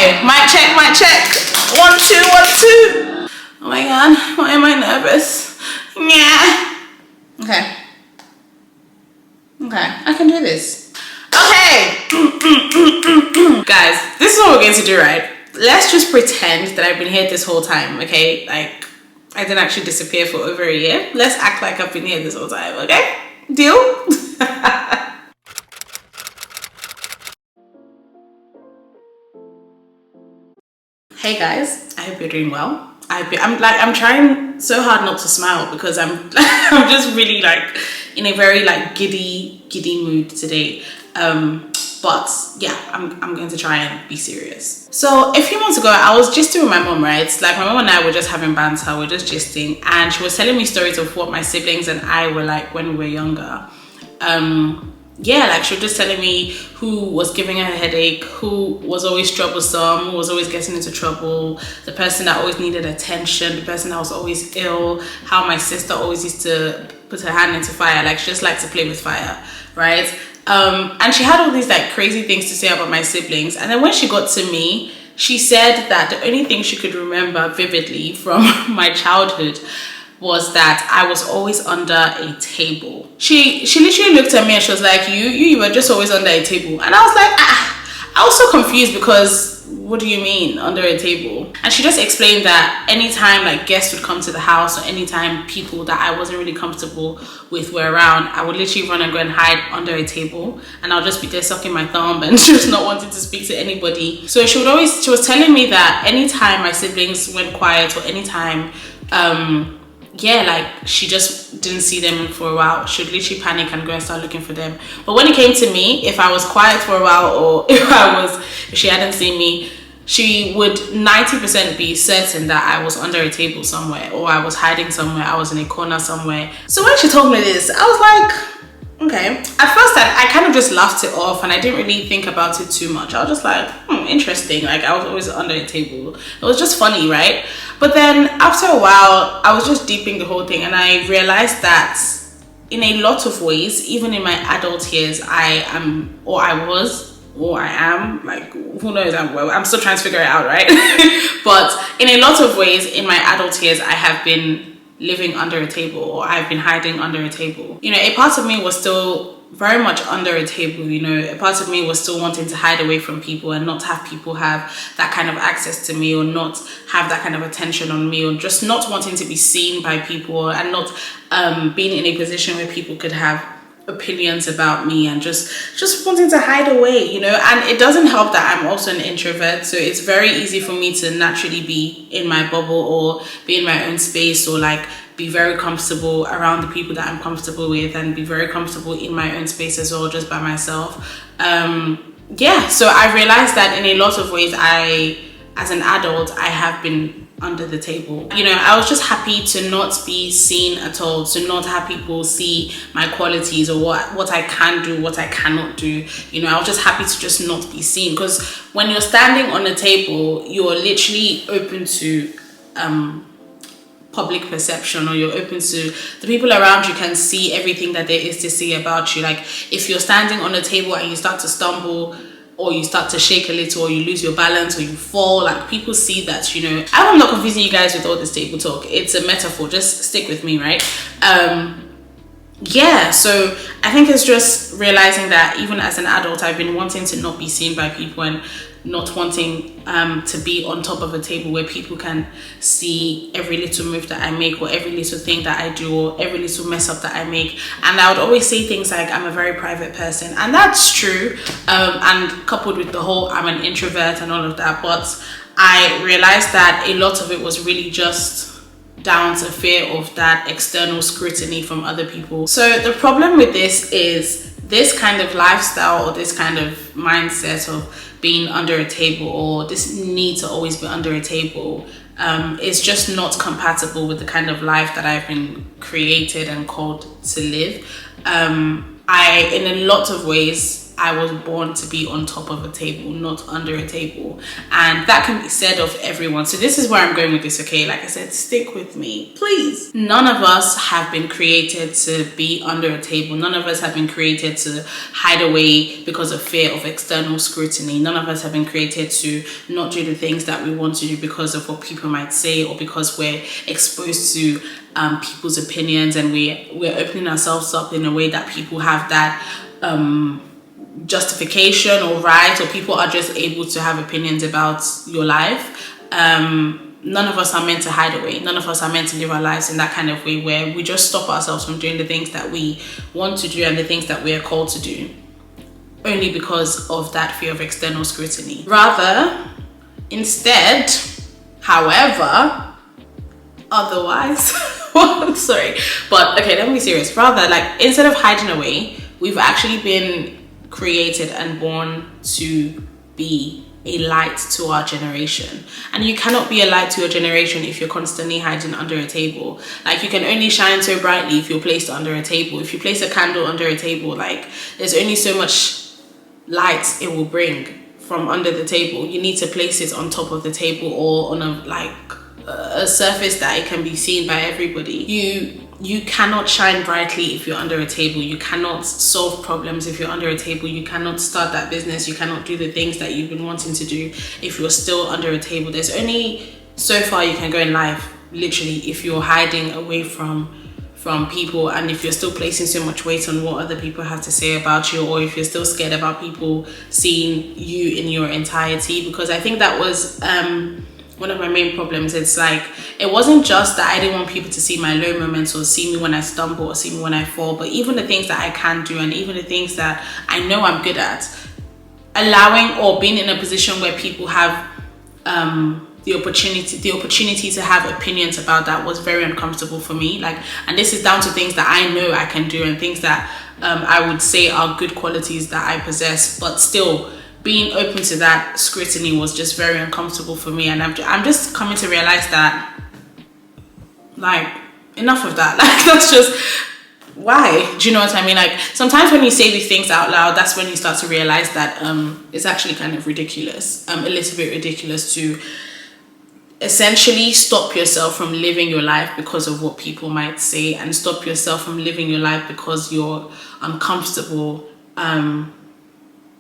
Okay, mic check, mic check. 1, 2, 1, 2. Oh my god, why am I nervous? Yeah. Okay. Okay, I can do this. Okay. Guys, this is what we're going to do, right? Let's just pretend that I've been here this whole time, okay? Like, I didn't actually disappear for over a year. Let's act like I've been here this whole time, okay? Deal? Hey guys, I hope you're doing well. I'm trying so hard not to smile because I'm I'm just really like in a very like giddy mood today. But yeah, I'm going to try and be serious. So a few months ago, I was gisting with my mom, right? Like my mom and I were just having banter, we're just gisting, and she was telling me stories of what my siblings and I were like when we were younger. Yeah, like she was just telling me who was giving her a headache, who was always troublesome, who was always getting into trouble, the person that always needed attention, the person that was always ill, how my sister always used to put her hand into fire, like she just liked to play with fire, right? And she had all these like crazy things to say about my siblings. And then when she got to me, she said that the only thing she could remember vividly from my childhood was that I was always under a table. She literally looked at me and she was like, you were just always under a table. And I was like, I was so confused because what do you mean under a table? And she just explained that anytime like guests would come to the house or anytime people that I wasn't really comfortable with were around, I would literally run and go and hide under a table and I'll just be there sucking my thumb and just not wanting to speak to anybody. So she was telling me that anytime my siblings went quiet or anytime yeah, like she just didn't see them for a while, she would literally panic and go and start looking for them. But when it came to me, if I was quiet for a while or if she hadn't seen me, she would 90% be certain that I was under a table somewhere or I was hiding somewhere, I was in a corner somewhere. So when she told me this, I was like, okay. At first I kind of just laughed it off and I didn't really think about it too much. I was just like, interesting, like I was always under a table. It was just funny, right? But then after a while, I was just deeping the whole thing and I realized that in a lot of ways, even in my adult years, I am, or I was, or I am, like who knows, I'm still trying to figure it out, right? But in a lot of ways, in my adult years, I have been living under a table or I've been hiding under a table. You know, a part of me was still very much under a table, you know, a part of me was still wanting to hide away from people and not have people have that kind of access to me or not have that kind of attention on me or just not wanting to be seen by people and not being in a position where people could have opinions about me and just wanting to hide away, you know. And it doesn't help that I'm also an introvert, so it's very easy for me to naturally be in my bubble or be in my own space or like be very comfortable around the people that I'm comfortable with and be very comfortable in my own space as well, just by myself. Yeah, so I realized that in a lot of ways as an adult, I have been under the table. You know, I was just happy to not be seen at all, to not have people see my qualities or what I can do, what I cannot do. You know, I was just happy to just not be seen, because when you're standing on a table, you're literally open to public perception, or you're open to the people around you can see everything that there is to see about you. Like if you're standing on a table and you start to stumble or you start to shake a little or you lose your balance or you fall, like people see that, you know. I'm not confusing you guys with all this table talk, it's a metaphor, just stick with me, right? Yeah, so I think it's just realizing that even as an adult, I've been wanting to not be seen by people and not wanting to be on top of a table where people can see every little move that I make or every little thing that I do or every little mess up that I make. And I would always say things like I'm a very private person, and that's true, and coupled with the whole I'm an introvert and all of that, but I realized that a lot of it was really just down to fear of that external scrutiny from other people. So the problem with this is this kind of lifestyle or this kind of mindset of being under a table or this need to always be under a table is just not compatible with the kind of life that I've been created and called to live. I, in a lot of ways, I was born to be on top of a table, not under a table. And that can be said of everyone. So this is where I'm going with this, okay? Like I said, stick with me, please. None of us have been created to be under a table. None of us have been created to hide away because of fear of external scrutiny. None of us have been created to not do the things that we want to do because of what people might say, or because we're exposed to people's opinions, and we're opening ourselves up in a way that people have that justification or right, or people are just able to have opinions about your life. None of us are meant to hide away. None of us are meant to live our lives in that kind of way where we just stop ourselves from doing the things that we want to do and the things that we are called to do only because of that fear of external scrutiny. Rather, instead, however, otherwise, sorry, but okay, let me be serious. Rather, like, instead of hiding away, we've actually been created and born to be a light to our generation. And you cannot be a light to your generation if you're constantly hiding under a table. Like, you can only shine so brightly if you're placed under a table. If you place a candle under a table, like, there's only so much light it will bring from under the table. You need to place it on top of the table, or on a surface that it can be seen by everybody. You cannot shine brightly if you're under a table. You cannot solve problems if you're under a table. You cannot start that business. You cannot do the things that you've been wanting to do if you're still under a table. There's only so far you can go in life, literally, if you're hiding away from people, and if you're still placing so much weight on what other people have to say about you, or if you're still scared about people seeing you in your entirety. Because I think that was one of my main problems. It's like, it wasn't just that I didn't want people to see my low moments, or see me when I stumble, or see me when I fall, but even the things that I can do, and even the things that I know I'm good at, allowing or being in a position where people have the opportunity to have opinions about that was very uncomfortable for me. Like, and this is down to things that I know I can do, and things that I would say are good qualities that I possess, but still being open to that scrutiny was just very uncomfortable for me. And I'm just coming to realize that, like, enough of that. Like, that's just, why? Do you know what I mean? Like, sometimes when you say these things out loud, that's when you start to realize that it's actually kind of ridiculous, a little bit ridiculous, to essentially stop yourself from living your life because of what people might say, and stop yourself from living your life because you're uncomfortable,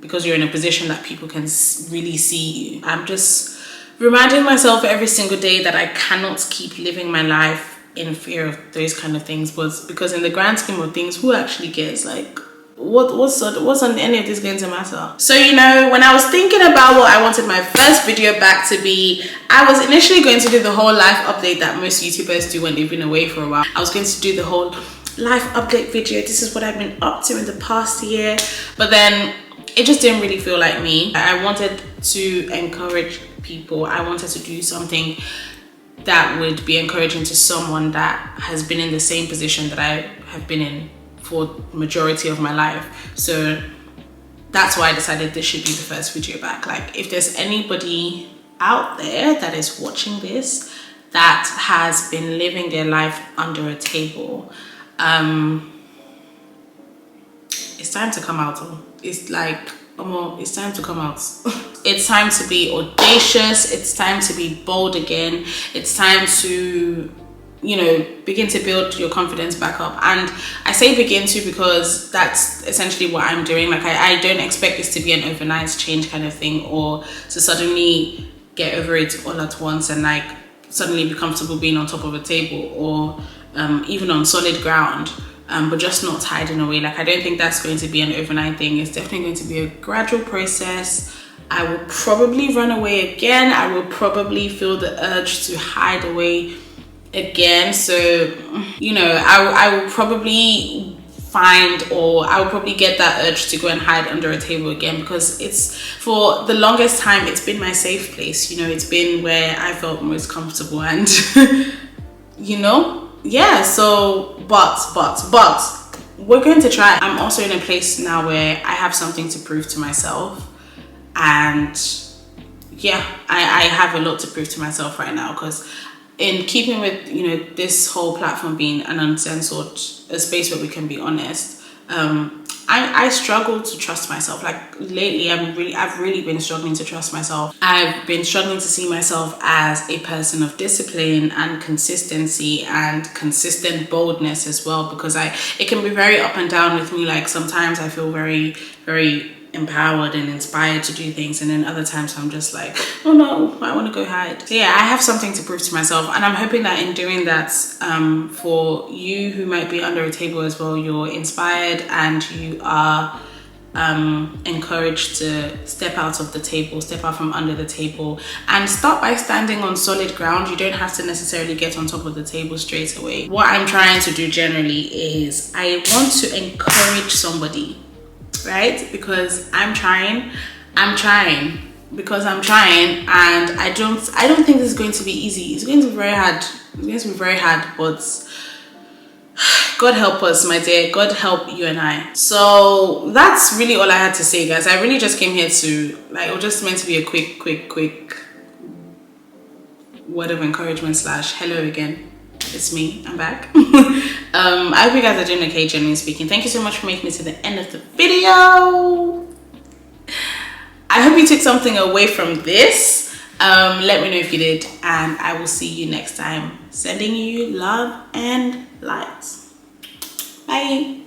because you're in a position that people can really see you. I'm just reminding myself every single day that I cannot keep living my life in fear of those kind of things, because in the grand scheme of things, who actually cares? Like, what's on any of this going to matter? So, you know, when I was thinking about what I wanted my first video back to be, I was initially going to do the whole life update that most YouTubers do when they've been away for a while. I was going to do the whole life update video. This is what I've been up to in the past year. But then it just didn't really feel like me. I wanted to encourage people. I wanted to do something that would be encouraging to someone that has been in the same position that I have been in for the majority of my life. So that's why I decided this should be the first video back. Like, if there's anybody out there that is watching this that has been living their life under a table, it's time to come out. It's like, it's time to come out. It's time to be audacious. It's time to be bold again. It's time to, you know, begin to build your confidence back up. And I say begin to because that's essentially what I'm doing. Like, I don't expect this to be an overnight change kind of thing, or to suddenly get over it all at once and like suddenly be comfortable being on top of a table, or even on solid ground, but just not hiding away. Like, I don't think that's going to be an overnight thing. It's definitely going to be a gradual process. I will probably run away again. I will probably feel the urge to hide away again. So, you know, I will probably I'll probably get that urge to go and hide under a table again, because it's, for the longest time, it's been my safe place. You know, it's been where I felt most comfortable, and you know, yeah. So, but we're going to try. I'm also in a place now where I have something to prove to myself, and yeah, I have a lot to prove to myself right now, because in keeping with, you know, this whole platform being an uncensored, a space where we can be honest, I struggle to trust myself. Like lately, I've really been struggling to trust myself. I've been struggling to see myself as a person of discipline and consistency and consistent boldness as well, because it can be very up and down with me. Like sometimes I feel very, very empowered and inspired to do things, and then other times I'm just like, oh no, I want to go hide. So yeah, I have something to prove to myself, and I'm hoping that in doing that, for you who might be under a table as well, you're inspired and you are encouraged to step out of the table, step out from under the table, and start by standing on solid ground. You don't have to necessarily get on top of the table straight away. What I'm trying to do generally is I want to encourage somebody, right? Because I'm trying, and I don't think this is going to be easy. It's going to be very hard. But God help us, my dear. God help you and I. So that's really all I had to say, guys. I really just came here to, like, it was just meant to be a quick word of encouragement / hello again. It's me, I'm back. I hope you guys are doing okay, generally speaking. Thank you so much for making it to the end of the video. I hope you took something away from this. Let me know if you did, and I will see you next time. Sending you love and light. Bye.